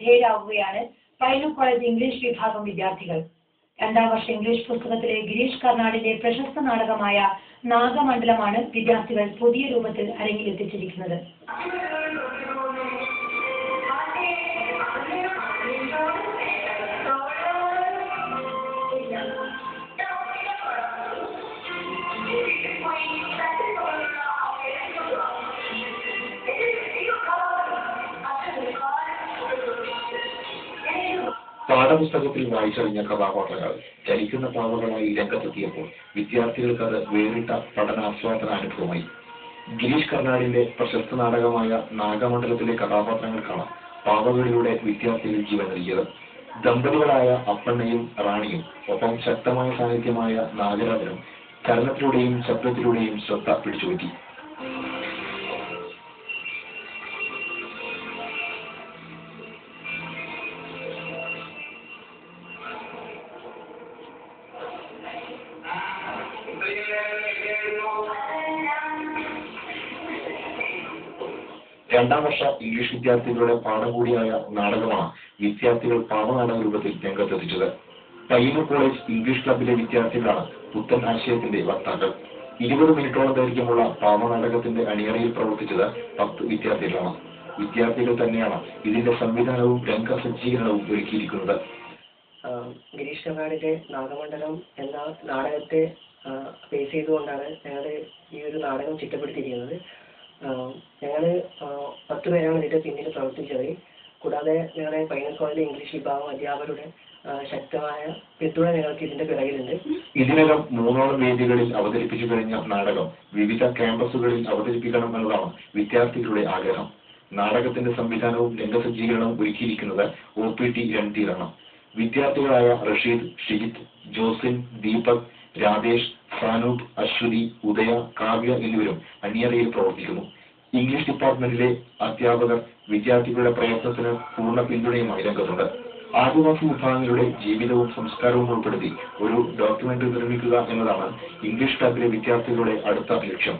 ശ്രദ്ധേയരാകുകയാണ് Payyanur college English വിഭാഗം വിദ്യാർത്ഥികൾ. 2ാം വർഷ English പുസ്തകത്തിലെ ഗിരീഷ് കർണാടിന്റെ പ്രശസ്ത നാടകമായ നാഗമണ്ഡലമാണ് വിദ്യാർത്ഥികൾ പുതിയ രൂപത്തിൽ അരങ്ങിലെത്തിച്ചിരിക്കുന്നത്. പാഠപുസ്തകത്തിൽ വായിച്ചറിഞ്ഞ കഥാപാത്രങ്ങൾ ചലിക്കുന്ന പാവകളായി രംഗത്തെത്തിയപ്പോൾ വിദ്യാർത്ഥികൾക്ക് അത് വേറിട്ട പഠനാസ്വാദന അനുഭവമായി. ഗിരീഷ് കർണാടിന്റെ പ്രശസ്ത നാടകമായ നാഗമണ്ഡലത്തിലെ കഥാപാത്രങ്ങൾക്കാണ് പാവകളിലൂടെ വിദ്യാർത്ഥികൾ ജീവൻ നൽകിയത്. ദമ്പതികളായ അപ്പണ്ണയും റാണിയും ഒപ്പം ശക്തമായ സാന്നിധ്യമായ നാഗരാജനും ചലനത്തിലൂടെയും ശബ്ദത്തിലൂടെയും ശ്രദ്ധ പിടിച്ചുപറ്റി. രണ്ടാം വർഷ ഇംഗ്ലീഷ് വിദ്യാർത്ഥികളുടെ പാഠം കൂടിയായ നാടകമാണ് വിദ്യാർത്ഥികൾ പാവനാടക രൂപത്തിൽ രംഗത്തെത്തിച്ചത്. പയ്യന്നൂർ കോളേജ് ഇംഗ്ലീഷ് ക്ലബിലെ വിദ്യാർത്ഥികളാണ് പുത്തൻ ആശയത്തിന്റെ വക്താക്കൾ. 20 മിനിറ്റോളം ദൈർഘ്യമുള്ള പാവനാടകത്തിന്റെ അണിയറയിൽ പ്രവർത്തിച്ചത് 10 വിദ്യാർത്ഥികളാണ്. വിദ്യാർത്ഥികൾ തന്നെയാണ് ഇതിന്റെ സംവിധാനവും രംഗസജ്ജീകരണവും ഒരുക്കിയിരിക്കുന്നത്. ഗിരീഷ് കർണാടിന്റെ നാഗമണ്ഡലം എന്ന നാടകത്തെ ബേസ് ചെയ്തുകൊണ്ടാണ് ഞങ്ങൾ ഈ ഒരു നാടകം ചിട്ടപ്പെടുത്തിയിരിക്കുന്നത്. ഞങ്ങൾ 10 പേരാണ് ഇതിന്റെ പിന്നിൽ പ്രവർത്തിച്ചത്. കൂടാതെ ഞങ്ങളുടെ പയ്യന്നൂർ കോളേജ് ഇംഗ്ലീഷ് വിഭാഗം അധ്യാപകരുടെ ശക്തമായ പിന്തുണ ഞങ്ങൾക്ക് ഇതിന്റെ പിറകിലുണ്ട്. ഇതിനകം 3 വേദികളിൽ അവതരിപ്പിച്ചു കഴിഞ്ഞ നാടകം വിവിധ ക്യാമ്പസുകളിൽ അവതരിപ്പിക്കണം എന്നതാണ് വിദ്യാർത്ഥികളുടെ ആഗ്രഹം. നാടകത്തിന്റെ സംവിധാനവും രംഗസജ്ജീകരണവും ഒരുക്കിയിരിക്കുന്നത് OPT രൺധീറാണ്. വിദ്യാർത്ഥികളായ റഷീദ്, ഷിജിത്ത്, ജോസിൻ, ദീപക്, രാധേഷ്, സാനൂപ്, അശ്വതി, ഉദയ, കാവ്യ എന്നിവരും അണിയറയിൽ പ്രവർത്തിക്കുന്നു. ഇംഗ്ലീഷ് ഡിപ്പാർട്ട്മെന്റിലെ അധ്യാപകർ വിദ്യാർത്ഥികളുടെ പ്രയത്നത്തിന് പൂർണ്ണ പിന്തുണയുമായി രംഗത്തുണ്ട്. ആദിവാസി വിഭാഗങ്ങളുടെ ജീവിതവും സംസ്കാരവും ഉൾപ്പെടുത്തി ഒരു ഡോക്യുമെന്ററി നിർമ്മിക്കുക എന്നതാണ് ഇംഗ്ലീഷ് ക്ലബിലെ വിദ്യാർത്ഥികളുടെ അടുത്ത ലക്ഷ്യം.